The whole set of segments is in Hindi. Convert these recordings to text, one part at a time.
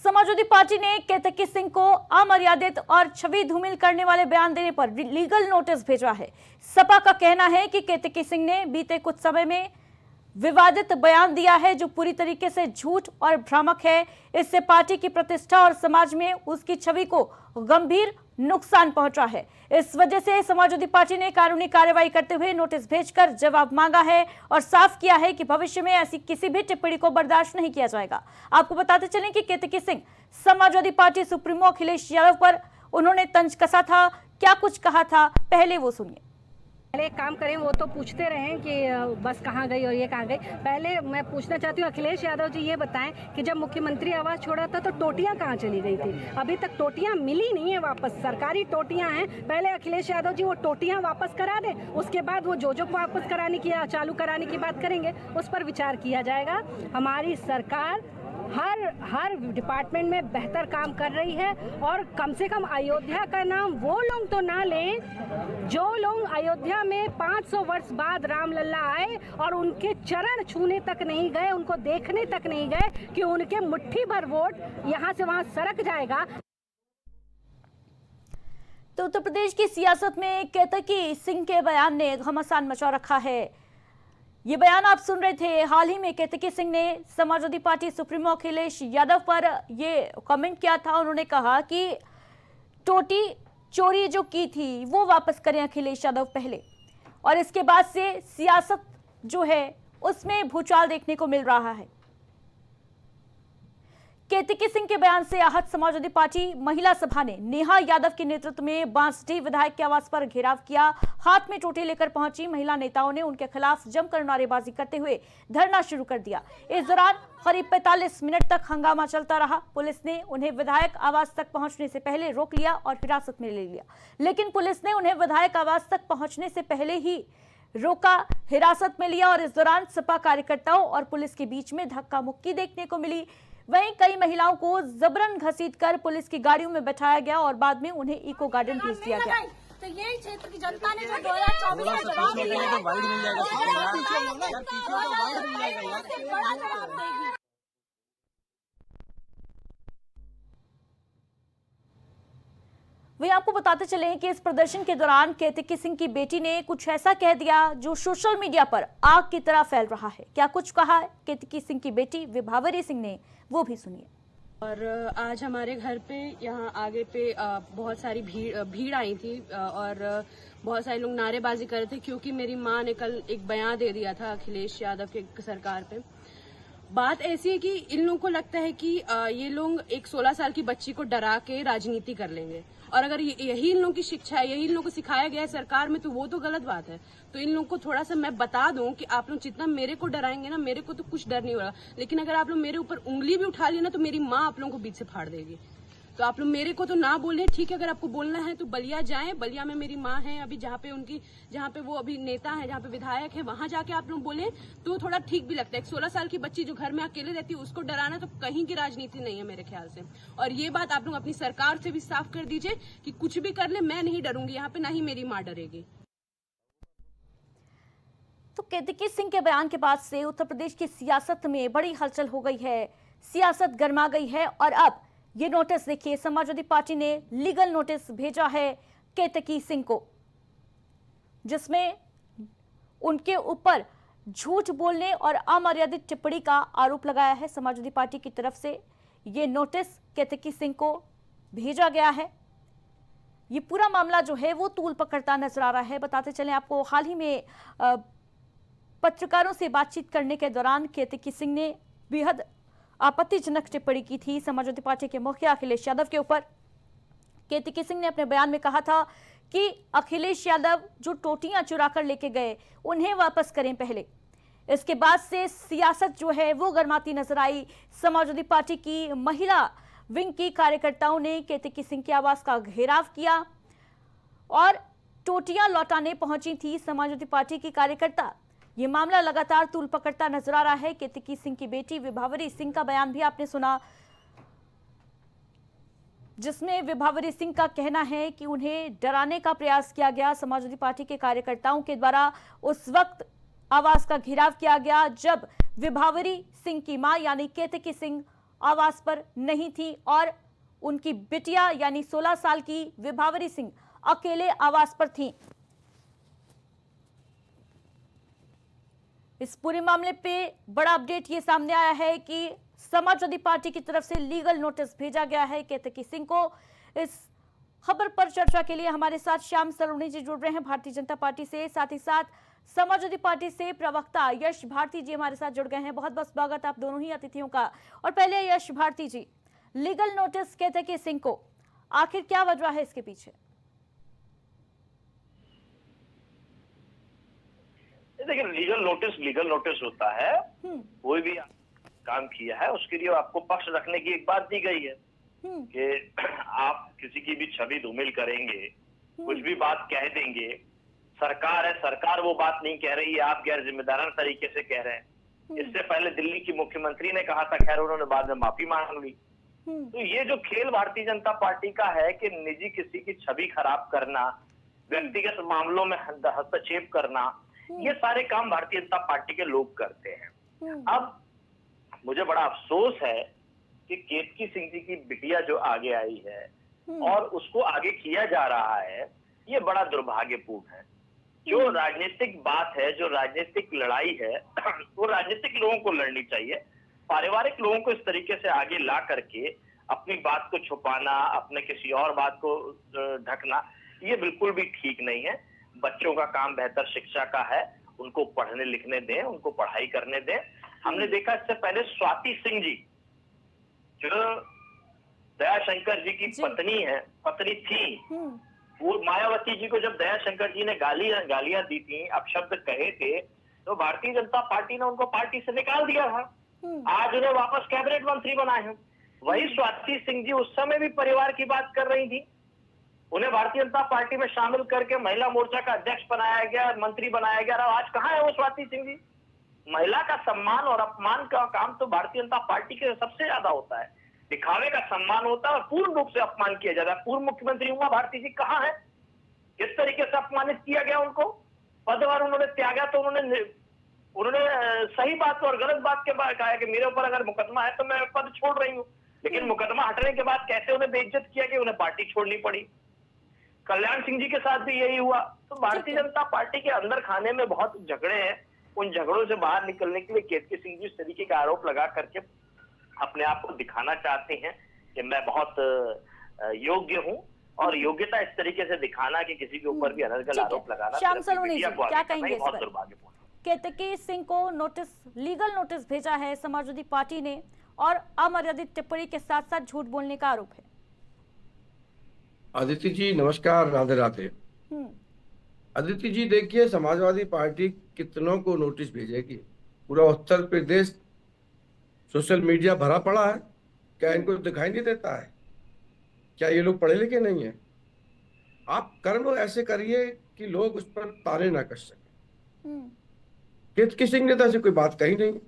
समाजवादी पार्टी ने केतकी सिंह को अमर्यादित और छवि धूमिल करने वाले बयान देने पर लीगल नोटिस भेजा है। सपा का कहना है कि केतकी सिंह ने बीते कुछ समय में विवादित बयान दिया है जो पूरी तरीके से झूठ और भ्रामक है। इससे पार्टी की प्रतिष्ठा और समाज में उसकी छवि को गंभीर नुकसान पहुंचा है। इस वजह से समाजवादी पार्टी ने कानूनी कार्रवाई करते हुए नोटिस भेजकर जवाब मांगा है और साफ किया है कि भविष्य में ऐसी किसी भी टिप्पणी को बर्दाश्त नहीं किया जाएगा। आपको बताते चलें कि केतकी सिंह समाजवादी पार्टी सुप्रीमो अखिलेश यादव पर उन्होंने तंज कसा था। क्या कुछ कहा था, पहले वो सुनिए। पहले एक काम करें, वो तो पूछते रहे कि बस कहाँ गई और ये कहाँ गई। पहले मैं पूछना चाहती हूँ अखिलेश यादव जी, ये बताएं कि जब मुख्यमंत्री आवास छोड़ा था तो टोटियाँ कहाँ चली गई थी? अभी तक टोटियाँ मिली नहीं है वापस, सरकारी टोटियाँ हैं। पहले अखिलेश यादव जी वो टोटियाँ वापस करा दें, उसके बाद वो जो वापस कराने की या चालू कराने की बात करेंगे, उस पर विचार किया जाएगा। हमारी सरकार हर डिपार्टमेंट में बेहतर काम कर रही है और कम से कम अयोध्या का नाम वो लोग तो ना लें जो लोग अयोध्या में 500 वर्ष बाद रामलला आए और उनके चरण छूने तक नहीं गए, उनको देखने तक नहीं गए कि उनके मुट्ठी भर वोट यहाँ से वहाँ सरक जाएगा। तो उत्तर प्रदेश की सियासत में केतकी सिंह के बयान ने घमासान मचा रखा है। ये बयान आप सुन रहे थे। हाल ही में केतकी सिंह ने समाजवादी पार्टी सुप्रीमो अखिलेश यादव पर ये कमेंट किया था। उन्होंने कहा कि टोटी चोरी जो की थी वो वापस करें अखिलेश यादव पहले, और इसके बाद से सियासत जो है उसमें भूचाल देखने को मिल रहा है। केतकी सिंह के बयान से आहत समाजवादी पार्टी महिला सभा ने नेहा यादव के नेतृत्व में बांसडीह विधायक के आवास पर घेराव किया। हाथ में टोटी लेकर पहुंची महिला नेताओं ने उनके खिलाफ जमकर नारेबाजी करते हुए धरना शुरू कर दिया। इस दौरान करीब 45 मिनट तक हंगामा चलता रहा। पुलिस ने उन्हें विधायक आवास तक पहुंचने से पहले रोक लिया और हिरासत में ले लिया, लेकिन पुलिस ने उन्हें विधायक आवास तक पहुंचने से पहले ही रोका, हिरासत में लिया और इस दौरान सपा कार्यकर्ताओं और पुलिस के बीच में धक्का मुक्की देखने को मिली। वहीं कई महिलाओं को जबरन घसीटकर पुलिस की गाड़ियों में बैठाया गया और बाद में उन्हें इको गार्डन भेज दिया गया। तो यही क्षेत्र की जनता ने जो 2024 में जवाब दिया है, बड़ा जवाब देगी। वहीं आपको बताते चलें कि इस प्रदर्शन के दौरान केतकी सिंह की बेटी ने कुछ ऐसा कह दिया जो सोशल मीडिया पर आग की तरह फैल रहा है। क्या कुछ कहा है केतकी सिंह की बेटी विभावरी सिंह ने, वो भी सुनिए। और आज हमारे घर पे यहाँ आगे पे बहुत सारी भीड़ आई थी और बहुत सारे लोग नारेबाजी कर रहे थे क्योंकि मेरी माँ ने कल एक बयान दे दिया था अखिलेश यादव के सरकार पे। बात ऐसी है कि इन लोगों को लगता है कि ये लोग एक 16 साल की बच्ची को डरा के राजनीति कर लेंगे, और अगर यही इन लोगों की शिक्षा है, यही इन लोगों को सिखाया गया है सरकार में, तो वो तो गलत बात है। तो इन लोगों को थोड़ा सा मैं बता दूं कि आप लोग जितना मेरे को डराएंगे ना, मेरे को तो कुछ डर नहीं होगा, लेकिन अगर आप लोग मेरे ऊपर उंगली भी उठा लिए ना तो मेरी माँ आप लोगों को बीच से फाड़ देगी। तो आप लोग मेरे को तो ना बोले, ठीक है। अगर आपको बोलना है तो बलिया जाएं, बलिया में मेरी माँ है अभी, जहाँ पे वो अभी नेता है, जहाँ पे विधायक है, वहां जाके आप लोग बोले तो थोड़ा ठीक भी लगता है। एक 16 साल की बच्ची जो घर में अकेले रहती है उसको डराना तो कहीं की राजनीति नहीं है मेरे ख्याल से। और ये बात आप लोग अपनी सरकार से भी साफ कर दीजिए कि कुछ भी कर ले, मैं नहीं डरूंगी यहाँ पे, ना ही मेरी माँ डरेगी। तो केतकी सिंह के बयान के बाद से उत्तर प्रदेश की सियासत में बड़ी हलचल हो गई है, सियासत गर्मा गई है। और अब ये नोटिस देखिए, समाजवादी पार्टी ने लीगल नोटिस भेजा है केतकी सिंह को, जिसमें उनके ऊपर झूठ बोलने और अमर्यादित टिप्पणी का आरोप लगाया है। समाजवादी पार्टी की तरफ से ये नोटिस केतकी सिंह को भेजा गया है। ये पूरा मामला जो है वो तूल पकड़ता नजर आ रहा है। बताते चलें आपको, हाल ही में पत्रकारों से बातचीत करने के दौरान केतकी सिंह ने बेहद आपत्तिजनक टिप्पणी की थी समाजवादी पार्टी के मुखिया अखिलेश यादव के ऊपर। केतकी सिंह ने अपने बयान में कहा था कि अखिलेश यादव जो टोटियां चुरा कर लेके गए उन्हें वापस करें पहले। इसके बाद से सियासत जो है वो गर्माती नजर आई। समाजवादी पार्टी की महिला विंग की कार्यकर्ताओं ने केतकी सिंह के आवास का घेराव किया और टोटियां लौटाने पहुंची थी समाजवादी पार्टी की कार्यकर्ता। ये मामला लगातार तूल पकड़ता नजर आ रहा है। केतकी सिंह की बेटी विभावरी सिंह का बयान भी आपने सुना, जिसमें विभावरी सिंह का कहना है कि उन्हें डराने का प्रयास किया गया समाजवादी पार्टी के कार्यकर्ताओं के द्वारा। उस वक्त आवास का घेराव किया गया जब विभावरी सिंह की मां यानी केतकी सिंह आवास पर नहीं थी और उनकी बिटिया यानी 16 साल की विभावरी सिंह अकेले आवास पर थी। इस पूरे मामले पे बड़ा अपडेट ये सामने आया है कि समाजवादी पार्टी की तरफ से लीगल नोटिस भेजा गया है केतकी सिंह को। इस खबर पर चर्चा के लिए हमारे साथ श्याम सलोनी जी जुड़ रहे हैं भारतीय जनता पार्टी से, साथ ही साथ समाजवादी पार्टी से प्रवक्ता यश भारती जी हमारे साथ जुड़ गए हैं। बहुत बहुत स्वागत आप दोनों ही अतिथियों का। और पहले यश भारती जी, लीगल नोटिस केतकी सिंह को, आखिर क्या वजह है इसके पीछे? देखिए, लीगल नोटिस होता है। कोई भी काम किया है उसके लिए आपको पक्ष रखने की एक बात दी गई है कि आप किसी की भी छवि धूमिल करेंगे, कुछ भी बात कह देंगे, सरकार है, सरकार वो बात नहीं कह रही है, आप गैर जिम्मेदाराना तरीके से कह रहे हैं। इससे पहले दिल्ली की मुख्यमंत्री ने कहा था, खैर उन्होंने बाद में माफी मांग ली। तो ये जो खेल भारतीय जनता पार्टी का है कि निजी किसी की छवि खराब करना, व्यक्तिगत मामलों में हस्तक्षेप करना, ये सारे काम भारतीय जनता पार्टी के लोग करते हैं। अब मुझे बड़ा अफसोस है कि केतकी सिंह जी की बिटिया जो आगे आई है और उसको आगे किया जा रहा है, ये बड़ा दुर्भाग्यपूर्ण है। जो राजनीतिक बात है, जो राजनीतिक लड़ाई है, वो राजनीतिक लोगों को लड़नी चाहिए। पारिवारिक लोगों को इस तरीके से आगे ला करके अपनी बात को छुपाना, अपने किसी और बात को ढकना, ये बिल्कुल भी ठीक नहीं है। बच्चों का काम बेहतर शिक्षा का है, उनको पढ़ने लिखने दें, उनको पढ़ाई करने दें। हमने देखा इससे पहले स्वाति सिंह जी जो दयाशंकर जी की पत्नी थी, वो मायावती जी को जब दयाशंकर जी ने गालियां दी थी, अपशब्द कहे थे, तो भारतीय जनता पार्टी ने उनको पार्टी से निकाल दिया था। आज उन्हें वापस कैबिनेट मंत्री बनाए हैं। वही स्वाति सिंह जी उस समय भी परिवार की बात कर रही थी, उन्हें भारतीय जनता पार्टी में शामिल करके महिला मोर्चा का अध्यक्ष बनाया गया, मंत्री बनाया गया। आज कहाँ है वो स्वाति सिंह जी? महिला का सम्मान और अपमान का काम तो भारतीय जनता पार्टी के सबसे ज्यादा होता है। दिखावे का सम्मान होता है और पूर्ण रूप से अपमान किया जाता है। पूर्व मुख्यमंत्री उमा भारती जी कहाँ है? किस तरीके से अपमानित किया गया उनको? पदभार उन्होंने त्यागा तो उन्होंने सही बात और गलत बात के बाद कहा कि मेरे ऊपर अगर मुकदमा है तो मैं पद छोड़ रही हूँ, लेकिन मुकदमा हटने के बाद कैसे उन्हें बेइज्जत किया कि उन्हें पार्टी छोड़नी पड़ी। कल्याण सिंह जी के साथ भी यही हुआ। तो भारतीय जनता पार्टी के अंदर खाने में बहुत झगड़े हैं। उन झगड़ों से बाहर निकलने के लिए केतकी सिंह जी इस तरीके का आरोप लगा करके अपने आप को दिखाना चाहते हैं कि मैं बहुत योग्य हूं, और योग्यता इस तरीके से दिखाना कि किसी के ऊपर भी अनर्गल आरोप लगाना, श्याम सलोनी जी क्या कहेंगे इस बहुत पर? दुर्भाग्यपूर्ण। केतकी सिंह को लीगल नोटिस भेजा है समाजवादी पार्टी ने और अमर्यादित टिप्पणी के साथ साथ झूठ बोलने का आरोप है। अदिति जी नमस्कार, राधे राधे। अदिति जी देखिए, समाजवादी पार्टी कितनों को नोटिस भेजेगी? पूरा उत्तर प्रदेश सोशल मीडिया भरा पड़ा है। क्या इनको दिखाई नहीं देता है? क्या ये लोग पढ़े लिखे नहीं है? आप कर्म ऐसे करिए कि लोग उस पर ताने ना कर सके। केतकी सिंह ने तो ऐसी कोई बात कही नहीं,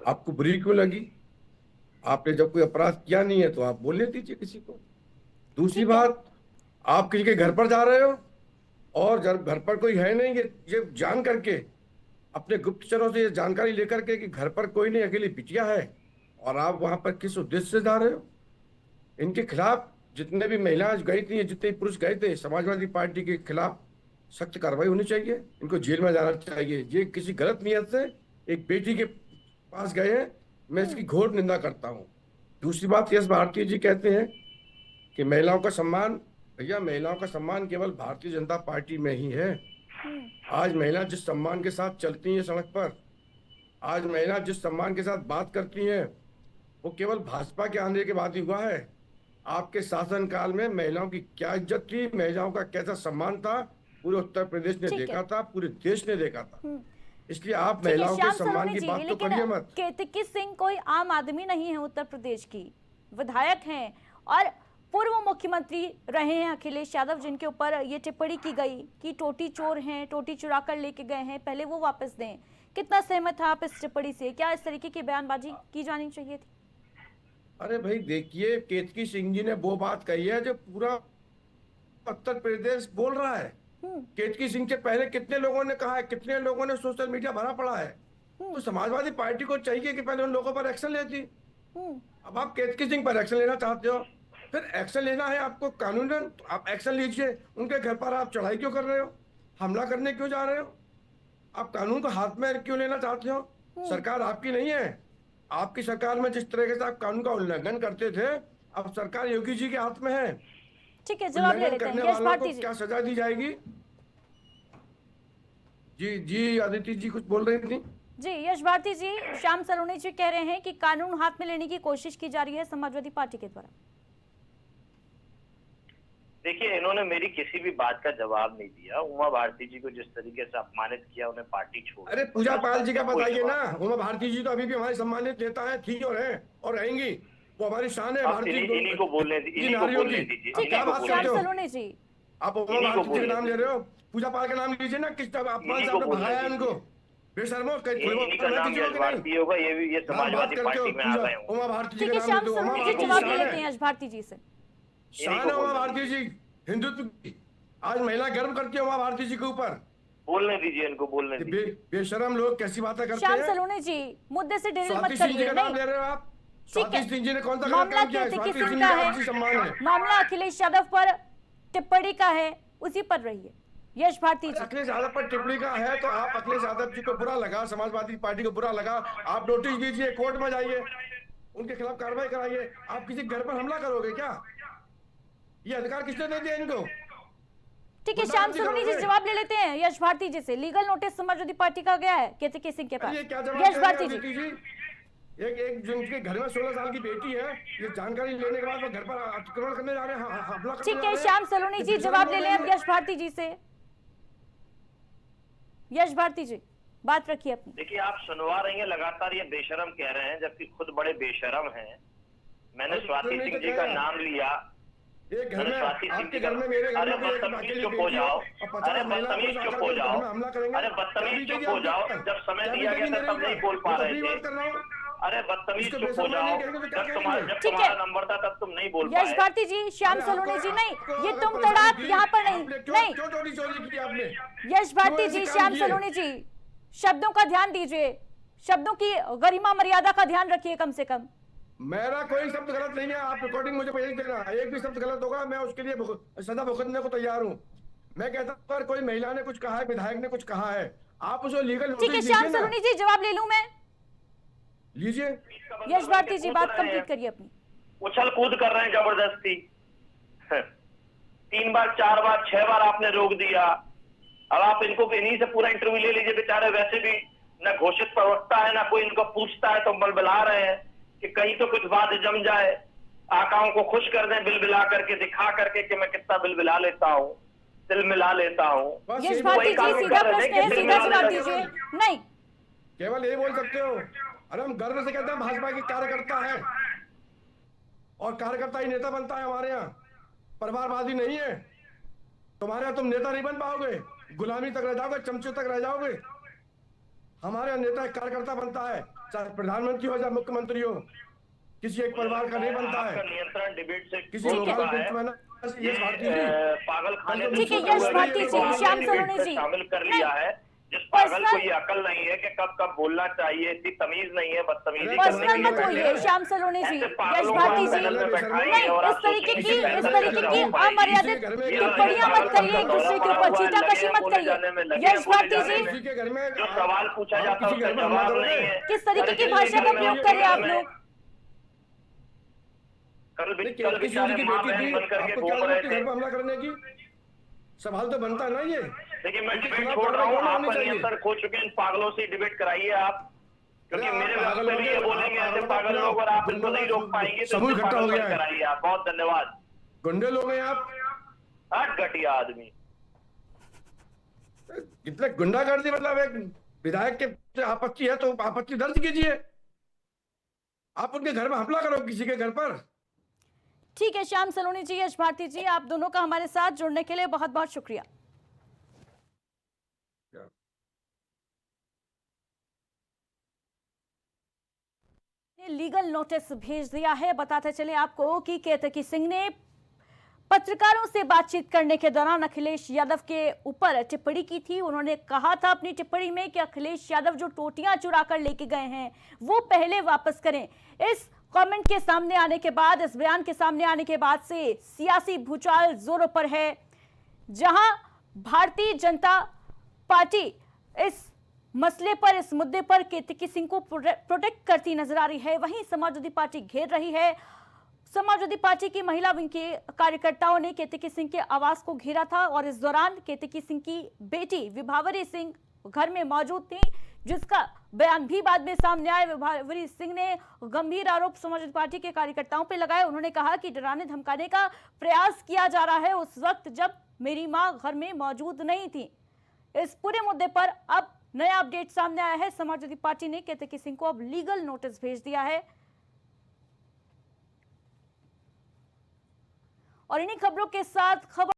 आपको बुरी क्यों लगी? आपने जब कोई अपराध किया नहीं है तो आप बोलने दीजिए किसी को। दूसरी बात, आप किसी के घर पर जा रहे हो और जब घर पर कोई है नहीं, ये जान करके अपने गुप्तचरों से ये जानकारी लेकर के कि घर पर कोई नहीं, अकेली बिटिया है, और आप वहां पर किस उद्देश्य से जा रहे हो? इनके खिलाफ जितने भी महिलाएं गई थी, जितने पुरुष गए थे, समाजवादी पार्टी के खिलाफ सख्त कार्रवाई होनी चाहिए। इनको जेल में जाना चाहिए। ये किसी गलत नियत से एक बेटी के पास गए हैं, मैं इसकी घोर निंदा करता हूँ। दूसरी बात, यश भारती जी कहते हैं कि महिलाओं का सम्मान, भैया महिलाओं का सम्मान केवल भारतीय जनता पार्टी में ही है। आज महिला जिस सम्मान के साथ चलती हैं सड़क पर, आज महिला जिस सम्मान के साथ बात करती हैं, वो केवल भाजपा के आने के बाद ही हुआ है। आपके शासनकाल में महिलाओं की क्या इज्जत थी, महिलाओं का कैसा सम्मान था, पूरे उत्तर प्रदेश ने देखा था, पूरे देश ने देखा था। इसलिए आप महिलाओं के सम्मान की बात तो करिए मत। केतकी सिंह कोई आम आदमी नहीं है, उत्तर प्रदेश की विधायक हैं और पूर्व मुख्यमंत्री रहे हैं अखिलेश यादव, जिनके ऊपर ये टिप्पणी की गई कि टोटी चोर हैं, टोटी चुरा कर लेके गए हैं, पहले वो वापस दें। कितना सहमत था आप इस टिप्पणी से? क्या इस तरीके की बयानबाजी की जानी चाहिए थी? अरे भाई देखिए, केतकी सिंह जी ने वो बात कही है जो पूरा उत्तर प्रदेश बोल रहा है। केतकी सिंह से पहले कितने लोगों ने कहा है, कितने लोगों ने सोशल मीडिया भरा पड़ा है। तो समाजवादी पार्टी को चाहिए कि पहले उन लोगों पर एक्शन लेती। अब आप केतकी सिंह पर एक्शन लेना चाहते हो, फिर एक्शन लेना है आपको कानूनन, तो आप एक्शन लीजिए। उनके घर पर आप चढ़ाई क्यों कर रहे हो, हमला करने क्यों जा रहे हो? आप कानून को हाथ में क्यों लेना चाहते हो? सरकार आपकी नहीं है। आपकी सरकार में जिस तरीके से आप कानून का उल्लंघन करते थे, अब सरकार योगी जी के हाथ में है। ठीक है, जवाब ले उल्लंघन लेते हैं करने यश वालों भारती को जी। क्या सजा दी जाएगी? जी जी, अदिति जी कुछ बोल रही थी। जी यश भारती जी, श्याम सलोनी जी कह रहे हैं कि कानून हाथ में लेने की कोशिश की जा रही है समाजवादी पार्टी के द्वारा। देखिए, इन्होंने मेरी किसी भी बात का जवाब नहीं दिया। उमा भारती जी को जिस तरीके से अपमानित किया, उन्हें पार्टी छोड़। अरे पूजा पाल जी का बताइए ना। उमा भारती जी तो अभी भी हमारे सम्मानित नेता है, थी और है और रहेंगी। वो हमारी शान है भारतीय इन्हीं को बोलने दीजिए, नारियों की। ठीक है क्या बात श्याम करते हो सलोनी जी, आप? उमा भारती जी का नाम ले रहे हो, पूजा पाल का नाम लीजिए ना। किस तरह अपमान से आपने भगाया है उनको? बेशर्मो, इन्हीं का नाम यश भारती होगा। ये समाजवादी पार्टी में आ गए हों। उमा भारती जी ठीक का है नाम श्याम ले दो। उमा सलोनी जी, भारती जवाब जी ले शान लेते हैं है, यश भारती जी से। शान है उमा भारती जी हिंदुत्व की। आज महिला गर्व करती है उमा भारती जी के ऊपर। बोलने दीजिए इनको, बोलने दीजिए। बेशरम लोग कैसी बातें करते श्याम हैं। सलोनी जी, मुद्दे से डेविल मत स्वाति सिंह जी करिए। का नाम नहीं, ले रहे हो आप? ठीक है। स्वाति सिंह जी ने कौन सा गलत मामला काम किया है? केतकी स्वाति सिंह सिंह का जी है, आपसी सम्मान है। मामला अखिलेश यादव पर टिप्पणी का है, उसी पर रहिए यश भारती जी। अखिलेश यादव पर टिप्पणी का है तो आप अखिलेश यादव जी को बुरा लगा, समाजवादी पार्टी को बुरा लगा, आप नोटिस दीजिए, कोर्ट में जाइए, उनके खिलाफ कार्रवाई कराइए। आप किसी घर पर हमला करोगे क्या? ये अधिकार किसने दे दिया इनको? ठीक है श्याम सलोनी जी, जवाब ले लेते हैं यश भारती जी से। लीगल नोटिस समाजवादी पार्टी का गया है केतकी सिंह के पास। ये क्या जवाब यश दे भारती रहे हैं जी, अदिति जी? एक जिनके घर में 16 साल की बेटी है, ये जानकारी लेने के बाद वो घर पर अतिक्रमण करने जा रहे हैं, हमला करने ठीक जा है रहे हैं। श्याम सलोनी जी, ये जवाब ले लें अब बेशरम यश भारती जी से। यश भारती जी, बात रखिए अपनी। देखिए, आप सुनवा रही हैं लगातार, ये बेशरम कह रहे हैं, जबकि खुद बड़े बेशरम हैं। मैंने स्वाति सिंह जी का नाम लिया। एक घर में, आपके घर में, मेरे घर अरे में भी एक बदतमीज अकेली चुप बेटी हो जाओ। और 50 अरे महिला बदतमीज पुरुष चुप आकर हो के घर जाओ। में हमला करेंगे। अरे बदतमीज चुप हो जाओ। जब समय दिया गया था तब नहीं बोल पा रहे थे। अरे बदतमीज चुप हो जाओ। जब तुम्हारा नंबर था तब तुम नहीं बोल यश पाए। भारती जी, श्याम सलोनी जी, नहीं, ये तुम तड़ाक यहाँ पर नहीं, नहीं। क्यों चोरी चोरी की आपने? यश भारती जी, श्याम सलोनी जी, शब्दों का ध्यान दीजिए, शब्दों की गरिमा मर्यादा का ध्यान रखिए कम से कम। मेरा कोई शब्द गलत नहीं है, आप रिकॉर्डिंग मुझे भेज देना। एक भी शब्द गलत होगा मैं उसके लिए सजा भुगतने को तैयार हूँ। मैं कहता हूँ अगर कोई महिला ने कुछ कहा है, विधायक ने कुछ कहा है, आप उसको लीगल ठीक है श्याम सलोनी जी, जवाब ले लूं मैं? लीजिए। यश भारती जी, बात कंप्लीट करिए अपनी। उछल कूद कर रहे हैं जबरदस्ती। 3 बार 4 बार 6 बार आपने रोक दिया। अब आप इनको इन्हीं से पूरा इंटरव्यू ले लीजिए। बेचारे वैसे भी न घोषित प्रवक्ता है, ना कोई इनको पूछता है, तो बलबला रहे हैं कि कहीं तो कुछ बात जम जाए, आकाओं को खुश कर दें, बिलबिला करके, दिखा करके कि मैं कितना बिलबिला लेता हूँ, दिल मिला लेता हूँ। यश भारती जी, सीधा प्रश्न है, सीधा जवाब दीजिए। नहीं, केवल यही बोल सकते हो। अरे हम गर्व से कहते हैं भाजपा की कार्यकर्ता है, और कार्यकर्ता ही नेता बनता है हमारे यहाँ, परिवारवादी नहीं है। तुम्हारे यहाँ तुम नेता नहीं बन पाओगे, गुलामी तक रह जाओगे, चमचे तक रह जाओगे। हमारे यहाँ नेता एक कार्यकर्ता बनता है, चाहे प्रधानमंत्री हो चाहे मुख्यमंत्री हो, किसी एक परिवार का नहीं बनता है। नियंत्रण डिबेट से किसी लोकल बेंच में यश भारती जी पागल खाने ठीक है यश भारती जी, श्याम सलोनी जी, शामिल कर लिया है। जिस पागल को ये अकल नहीं है कि कब कब बोलना चाहिए, इतनी तमीज नहीं है, बदतमीजी पर्सनल मत होइए श्याम सलोनी जी, यश भारती जी, नहीं, इस तरीके की अमर्यादित टिप्पणियां मत करिए एक दूसरे के ऊपर, चीटाकशी मत करिए। यश भारती जी, किसी के घर में जो सवाल पूछा जाता है उसका जवाब नहीं है। किस तरीके की भाषा का प्रयोग कर रहे हैं आप लोग? कल किसी बेचारे की माँ बेटी बहन थी, बन करके आपको क्या घूम रहे जरूरत थी घर थे। में हमला करने की? सवाल तो बनता है ना ये। देखिए, मैं उनके डिबेट खिलाफ छोड़ रहा हूँ, कार्रवाई आप होनी पर चाहिए। नियंत्रण खो चुके हैं। इन पागलों से डिबेट कराइए आप, क्योंकि अरे मेरे आप वक्त पागल में हो भी गए, ये बोलेंगे आप ऐसे पागल पागल हो लोग, और आप इनको गए, नहीं रोक पाएंगे तो समूह इनसे इकट्ठा हो पागल गया मत है। कराइए आप। बहुत धन्यवाद। गुंडे लोग हैं आप, हट घटिया आदमी। कितने गुंडागर्दी, मतलब एक विधायक के आपत्ति है तो आपत्ति दर्ज कीजिए। आप उनके घर में हमला करो, किसी के घर पर। ठीक है श्याम सलोनी जी, यश भारती जी, आप दोनों का हमारे साथ जुड़ने के लिए बहुत बहुत शुक्रिया। लीगल नोटिस भेज दिया है। बताते चले आपको कि केतकी सिंह ने पत्रकारों से बातचीत करने के दौरान अखिलेश यादव के ऊपर टिप्पणी की थी। उन्होंने कहा था अपनी टिप्पणी में कि अखिलेश यादव जो टोटियां चुरा कर लेके गए हैं वो पहले वापस करें। इस कमेंट के सामने आने के बाद, इस बयान के सामने आने के बाद से सियासी भूचाल जोरों पर है। जहां भारतीय जनता पार्टी इस मसले पर, इस मुद्दे पर केतकी सिंह को प्रोटेक्ट करती नजर आ रही है, वहीं समाजवादी पार्टी घेर रही है। समाजवादी पार्टी की महिला विंग के कार्यकर्ताओं ने केतकी सिंह के आवास को घेरा था और इस दौरान केतकी सिंह की बेटी विभावरी सिंह घर में मौजूद थी, जिसका बयान भी बाद में सामने आया। विभावरी सिंह ने गंभीर आरोप समाजवादी पार्टी के कार्यकर्ताओं पर लगाए। उन्होंने कहा कि डराने धमकाने का प्रयास किया जा रहा है उस वक्त जब मेरी मां घर में मौजूद नहीं थी। इस पूरे मुद्दे पर अब नया अपडेट सामने आया है। समाजवादी पार्टी ने केतकी सिंह को अब लीगल नोटिस भेज दिया है और इन्हीं खबरों के साथ खबर